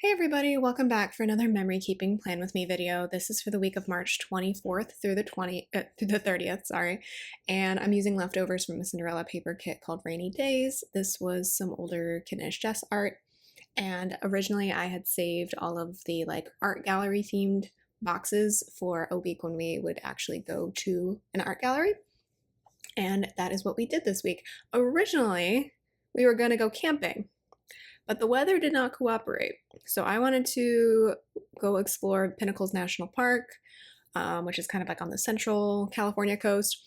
Hey everybody, welcome back for another memory keeping plan with me video. This is for the week of March 24th through the 30th, sorry. And I'm using leftovers from a Cinderella paper kit called Rainy Days. This was some older Kidnish Jess art, and originally I had saved all of the art gallery themed boxes for a week when we would actually go to an art gallery. And that is what we did this week. Originally, we were going to go camping, but the weather did not cooperate. So I wanted to go explore Pinnacles National Park, which is kind of like on the central California coast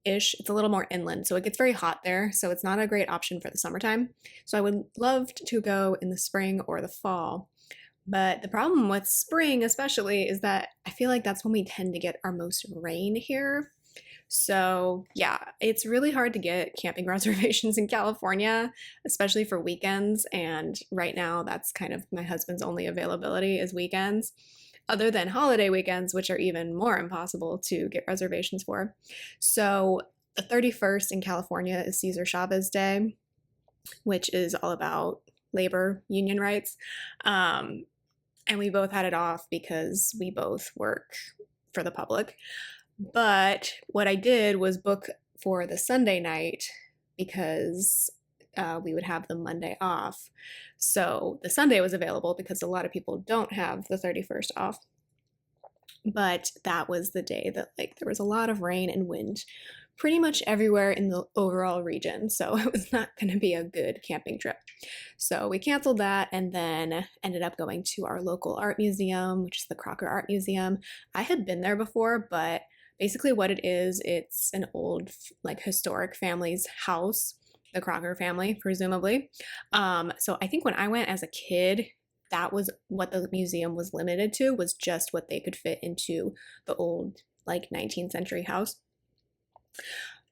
ish. It's a little more inland, so it gets very hot there. So it's not a great option for the summertime. So I would love to go in the spring or the fall. But the problem with spring, especially, is that I feel like that's when we tend to get our most rain here. So yeah, it's really hard to get camping reservations in California, especially for weekends. And right now, that's kind of my husband's only availability is weekends, other than holiday weekends, which are even more impossible to get reservations for. So the 31st in California is Cesar Chavez Day, which is all about labor union rights. And we both had it off because we both work for the public. But what I did was book for the Sunday night because we would have the Monday off. So the Sunday was available because a lot of people don't have the 31st off. But that was the day that there was a lot of rain and wind pretty much everywhere in the overall region. So it was not going to be a good camping trip. So we canceled that and then ended up going to our local art museum, which is the Crocker Art Museum. I had been there before, but basically what it is, it's an old historic family's house, the Crocker family, presumably. So I think when I went as a kid, that was what the museum was limited to, was just what they could fit into the old 19th century house.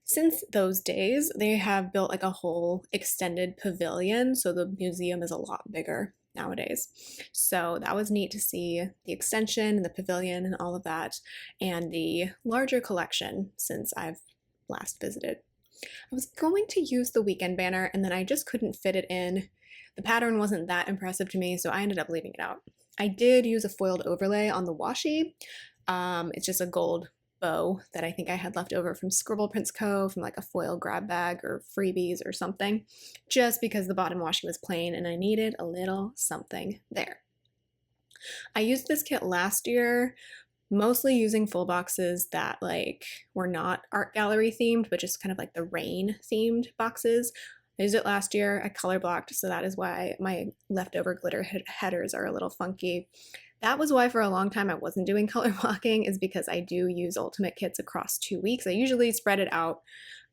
Since those days, they have built a whole extended pavilion, so the museum is a lot bigger nowadays. So that was neat to see the extension and the pavilion and all of that, and the larger collection since I've last visited. I was going to use the weekend banner and then I just couldn't fit it in. The pattern wasn't that impressive to me, so I ended up leaving it out. I did use a foiled overlay on the washi. It's just a gold bow that I think I had left over from Scribble Prints Co. from a foil grab bag or freebies or something, just because the bottom washi was plain and I needed a little something there. I used this kit last year, mostly using full boxes that were not art gallery themed, but just kind of the rain themed boxes. I used it last year. I color blocked, so that is why my leftover glitter headers are a little funky. That was why for a long time I wasn't doing color blocking, is because I do use Ultimate kits across 2 weeks. I usually spread it out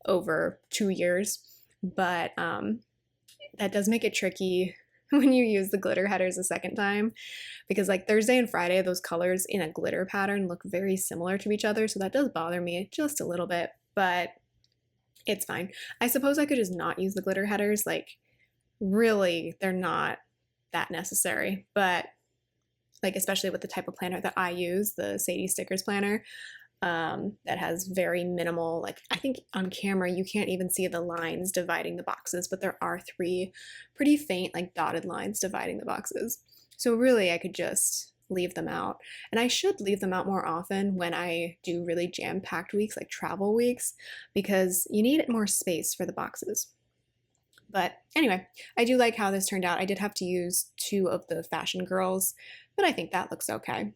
over 2 years, but that does make it tricky when you use the glitter headers a second time, because Thursday and Friday, those colors in a glitter pattern look very similar to each other, so that does bother me just a little bit, but it's fine. I suppose I could just not use the glitter headers. Really, they're not that necessary, but especially with the type of planner that I use, the Sadie Stickers planner, that has very minimal, I think on camera you can't even see the lines dividing the boxes, but there are 3 pretty faint dotted lines dividing the boxes. So really I could just leave them out. And I should leave them out more often when I do really jam-packed weeks, like travel weeks, because you need more space for the boxes. But anyway, I do like how this turned out. I did have to use 2 of the Fashion Girls, but I think that looks okay.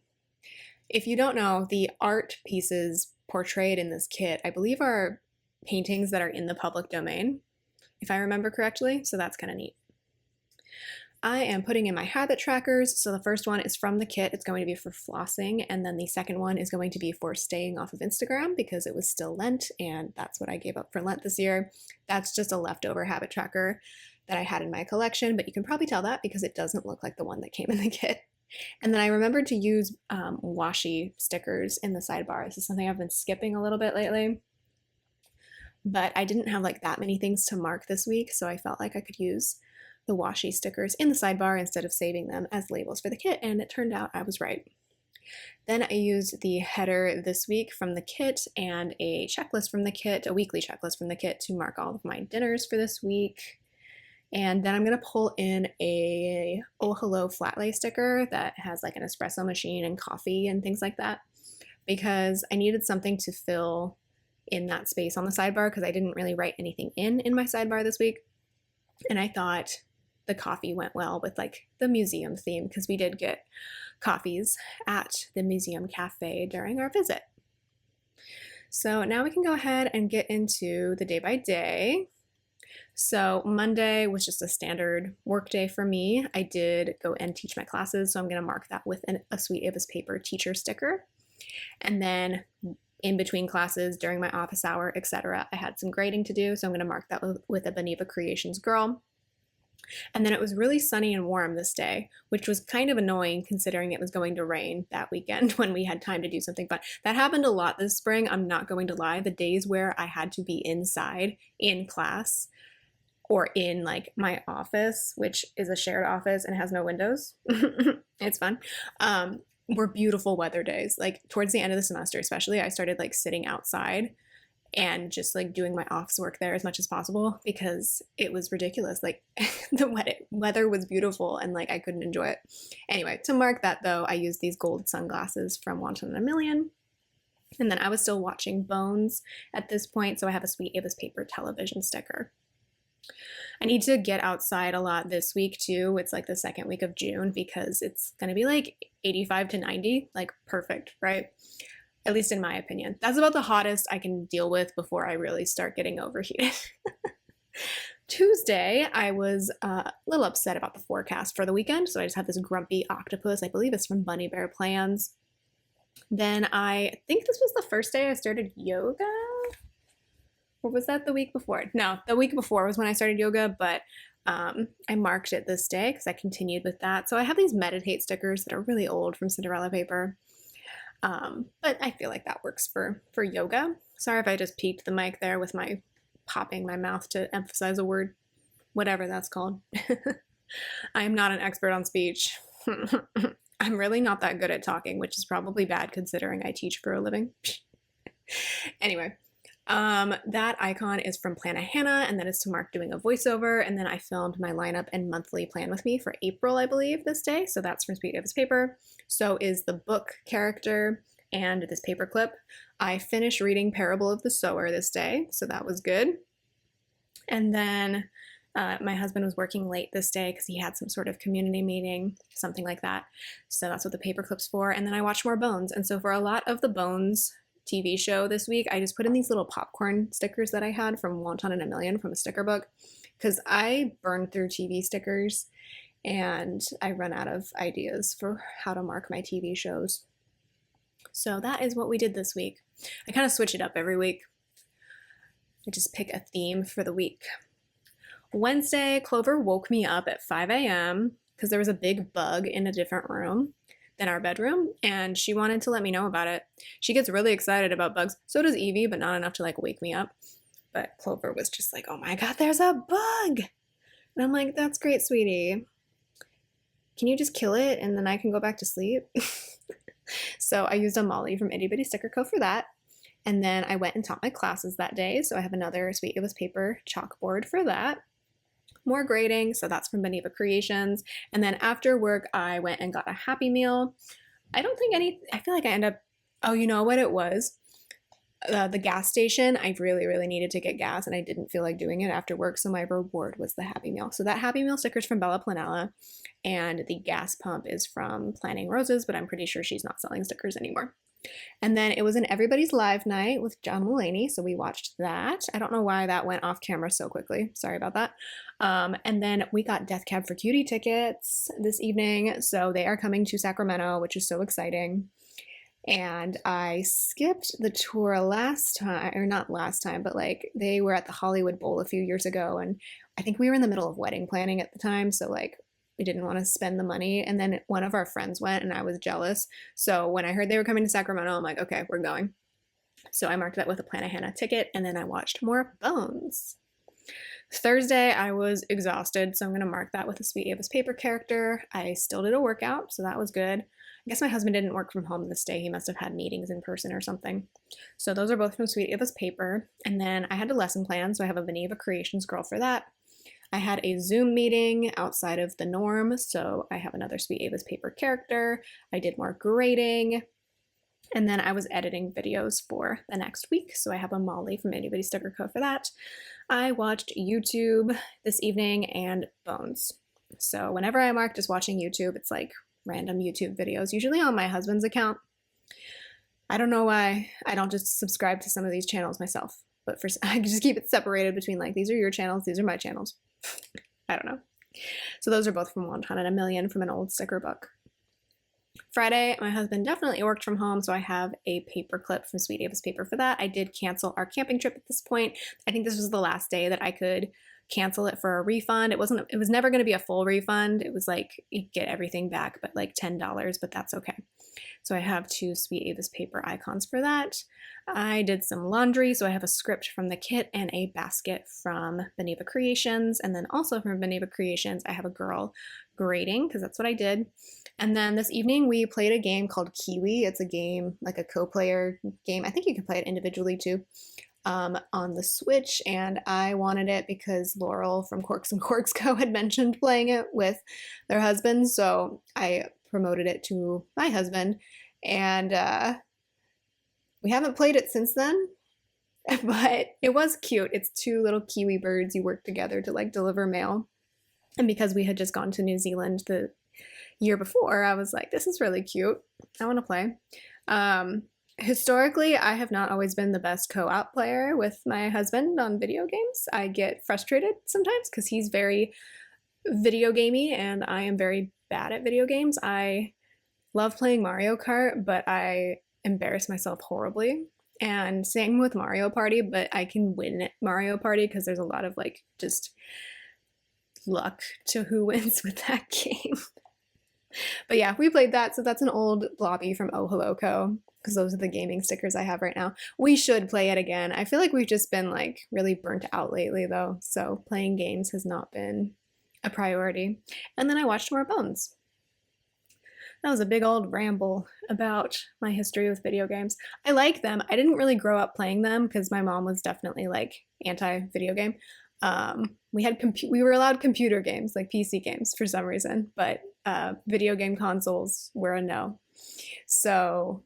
If you don't know, the art pieces portrayed in this kit, I believe, are paintings that are in the public domain, if I remember correctly, so that's kind of neat. I am putting in my habit trackers. So the first one is from the kit. It's going to be for flossing, and then the second one is going to be for staying off of Instagram because it was still Lent, and that's what I gave up for Lent this year. That's just a leftover habit tracker that I had in my collection, but you can probably tell that because it doesn't look like the one that came in the kit. And then I remembered to use washi stickers in the sidebar. This is something I've been skipping a little bit lately, but I didn't have that many things to mark this week, so I felt like I could use the washi stickers in the sidebar instead of saving them as labels for the kit, and it turned out I was right. Then I used the header this week from the kit and a checklist from the kit, a weekly checklist from the kit, to mark all of my dinners for this week. And then I'm going to pull in a Oh Hello flat lay sticker that has like an espresso machine and coffee and things like that, because I needed something to fill in that space on the sidebar because I didn't really write anything in my sidebar this week. And I thought the coffee went well with like the museum theme because we did get coffees at the museum cafe during our visit. So now we can go ahead and get into the day by day. So Monday was just a standard work day for me. I did go and teach my classes, so I'm going to mark that with a Sweet Ava's Paper teacher sticker. And then in between classes, during my office hour, etc., I had some grading to do, so I'm going to mark that with a Beneva Creations girl. And then it was really sunny and warm this day, which was kind of annoying considering it was going to rain that weekend when we had time to do something fun. That happened a lot this spring, I'm not going to lie. The days where I had to be inside in class or in like my office, which is a shared office and has no windows, it's fun, were beautiful weather days. Like towards the end of the semester especially, I started like sitting outside and just like doing my office work there as much as possible because it was ridiculous. Like the weather was beautiful and like I couldn't enjoy it. Anyway, to mark that though, I used these gold sunglasses from Wanted in a Million. And then I was still watching Bones at this point, so I have a Sweet Ava's Paper television sticker. I need to get outside a lot this week too. It's like the second week of June because it's gonna be like 85 to 90, like perfect, right? At least in my opinion. That's about the hottest I can deal with before I really start getting overheated. Tuesday, I was a little upset about the forecast for the weekend, so I just had this grumpy octopus. I believe it's from Bunny Bear Plans. Then I think this was the first day I started yoga. Or was that the week before? No, the week before was when I started yoga, but I marked it this day because I continued with that. So I have these meditate stickers that are really old from Cinderella Paper. But I feel like that works for yoga. Sorry if I just peeked the mic there with my popping my mouth to emphasize a word, whatever that's called. I am not an expert on speech. I'm really not that good at talking, which is probably bad considering I teach for a living. Anyway, that icon is from Plan a Hannah, and that is to mark doing a voiceover. And then I filmed my lineup and monthly plan with me for April, I believe, this day. So that's from Sweet Ava's Paper. So is the book character and this paper clip. I finished reading Parable of the Sower this day, so that was good. And then my husband was working late this day because he had some sort of community meeting, something like that. So that's what the paper clip's for. And then I watched more Bones. And so for a lot of the Bones TV show this week, I just put in these little popcorn stickers that I had from Wanton in a Million from a sticker book because I burned through TV stickers and I run out of ideas for how to mark my TV shows. So that is what we did this week. I kind of switch it up every week. I just pick a theme for the week. Wednesday, Clover woke me up at 5 a.m. because there was a big bug in a different room than our bedroom, and she wanted to let me know about it. She gets really excited about bugs. So does Evie, but not enough to like wake me up. But Clover was just like, oh my God, there's a bug. And I'm like, that's great, sweetie. Can you just kill it and then I can go back to sleep? So I used a Molly from Itty Bitty Sticker Co. for that. And then I went and taught my classes that day. So I have another Sweet Ava's Paper chalkboard for that. More grading, so that's from Beneva Creations. And then after work, I went and got a Happy Meal. I feel like I end up, oh, you know what it was? The gas station, I really needed to get gas and I didn't feel like doing it after work, so my reward was the Happy Meal. So that Happy Meal sticker's from Bella Planella, and the gas pump is from Planting Roses, but I'm pretty sure she's not selling stickers anymore. And then it was an Everybody's Live night with John Mulaney, so we watched that. I don't know why that went off camera so quickly. Sorry about that. And then we got Death Cab for Cutie tickets this evening, so they are coming to Sacramento, which is so exciting. And I skipped the tour last time, or not last time, but like they were at the Hollywood Bowl a few years ago, and I think we were in the middle of wedding planning at the time, so like we didn't want to spend the money. And then one of our friends went and I was jealous. So when I heard they were coming to Sacramento, I'm like, okay, we're going. So I marked that with a Plan a Hannah ticket, and then I watched more Bones. Thursday, I was exhausted, so I'm going to mark that with a Sweet Ava's Paper character. I still did a workout, so that was good. I guess my husband didn't work from home this day. He must have had meetings in person or something. So those are both from Sweet Ava's Paper. And then I had a lesson plan, so I have a Beneva Creations girl for that. I had a Zoom meeting outside of the norm, so I have another Sweet Ava's Paper character. I did more grading, and then I was editing videos for the next week, so I have a Molly from Anybody Sticker Co. for that. I watched YouTube this evening and Bones. So whenever I mark just watching YouTube, it's like random YouTube videos, usually on my husband's account. I don't know why I don't just subscribe to some of these channels myself, but I just keep it separated between like, these are your channels, these are my channels. I don't know. So those are both from 101 from an old sticker book. Friday, my husband definitely worked from home, so I have a paper clip from Sweet Ava's Paper for that. I did cancel our camping trip at this point. I think this was the last day that I could cancel it for a refund. It was never going to be a full refund. It was like you get everything back, but like $10, but that's okay. So I have 2 Sweet Ava's Paper icons for that. I did some laundry, so I have a script from the kit and a basket from Beneva Creations. And then also from Beneva Creations, I have a girl grading, because that's what I did. And then this evening we played a game called Kiwi. It's a game, like a co-player game. I think you can play it individually too, on the Switch. And I wanted it because Laurel from Corks and Corks Co. had mentioned playing it with their husband. So I promoted it to my husband, and we haven't played it since then, but it was cute. It's 2 little kiwi birds. You work together to like deliver mail. And because we had just gone to New Zealand the year before, I was like, this is really cute. I want to play. Historically, I have not always been the best co-op player with my husband on video games. I get frustrated sometimes because he's very video gamey and I am very bad at video games. I love playing Mario Kart, but I embarrass myself horribly. And same with Mario Party, but I can win at Mario Party because there's a lot of like just luck to who wins with that game. But yeah, we played that. So that's an old blobby from Oh Hello Co. because those are the gaming stickers I have right now. We should play it again. I feel like we've just been like really burnt out lately though. So playing games has not been a priority. And then I watched more Bones. That was a big old ramble about my history with video games. I like them. I didn't really grow up playing them because my mom was definitely like anti-video game. We were allowed computer games, like PC games for some reason, but video game consoles were a no. So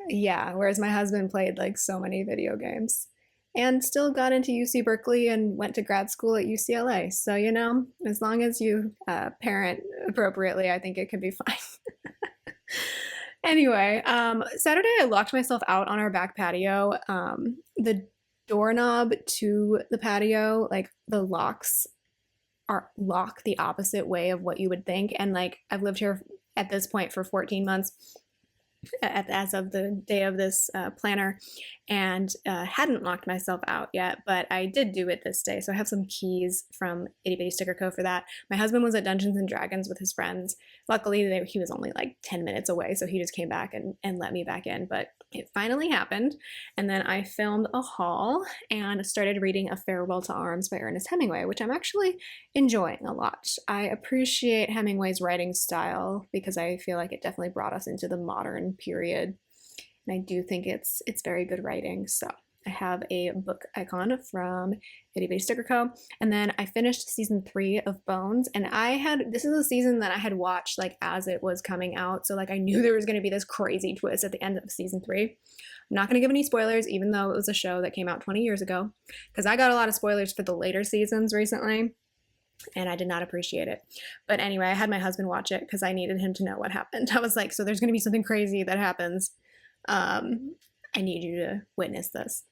yeah, whereas my husband played like so many video games and still got into UC Berkeley and went to grad school at UCLA. So, you know, as long as you parent appropriately, I think it could be fine. Anyway, Saturday I locked myself out on our back patio. The doorknob to the patio, like the locks are lock the opposite way of what you would think. And like I've lived here at this point for 14 months as of the day of this planner, and hadn't locked myself out yet, but I did do it this day. So I have some keys from Itty Bitty Sticker Co. for that. My husband was at Dungeons and Dragons with his friends. Luckily, he was only like 10 minutes away, so he just came back and let me back in, but it finally happened. And then I filmed a haul and started reading A Farewell to Arms by Ernest Hemingway, which I'm actually enjoying a lot. I appreciate Hemingway's writing style because I feel like it definitely brought us into the modern period. And I do think it's very good writing. So I have a book icon from Itty Bitty Sticker Co. And then I finished season 3 of Bones. And this is a season that I had watched like as it was coming out. So like I knew there was going to be this crazy twist at the end of season 3. I'm not going to give any spoilers, even though it was a show that came out 20 years ago, because I got a lot of spoilers for the later seasons recently. And I did not appreciate it. But anyway, I had my husband watch it because I needed him to know what happened. I was like, so there's going to be something crazy that happens. I need you to witness this.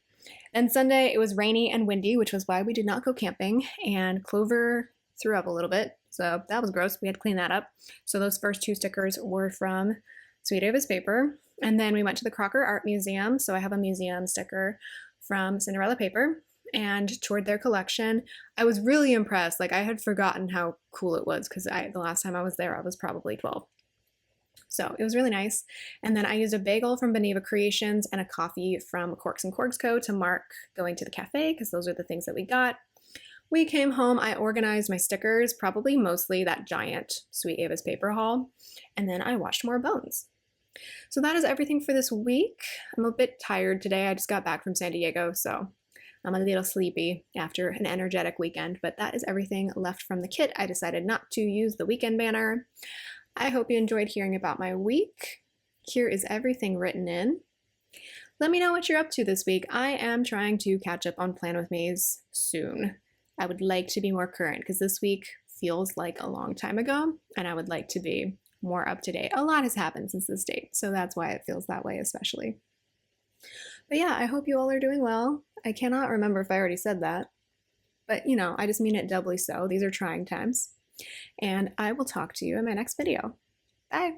And Sunday, it was rainy and windy, which was why we did not go camping. And Clover threw up a little bit. So that was gross. We had to clean that up. So those first 2 stickers were from Sweet Ava's Paper. And then we went to the Crocker Art Museum. So I have a museum sticker from Cinderella Paper and toured their collection. I was really impressed. Like I had forgotten how cool it was because the last time I was there, I was probably 12. So it was really nice. And then I used a bagel from Beneva Creations and a coffee from Corks and Corks Co. to mark going to the cafe because those are the things that we got. We came home, I organized my stickers, probably mostly that giant Sweet Ava's Paper haul, and then I watched more Bones. So that is everything for this week. I'm a bit tired today. I just got back from San Diego, so I'm a little sleepy after an energetic weekend, but that is everything left from the kit. I decided not to use the weekend banner. I hope you enjoyed hearing about my week. Here is everything written in. Let me know what you're up to this week. I am trying to catch up on Plan With Me's soon. I would like to be more current because this week feels like a long time ago, and I would like to be more up to date. A lot has happened since this date, so that's why it feels that way especially. But yeah, I hope you all are doing well. I cannot remember if I already said that, but I just mean it doubly so. These are trying times, and I will talk to you in my next video. Bye.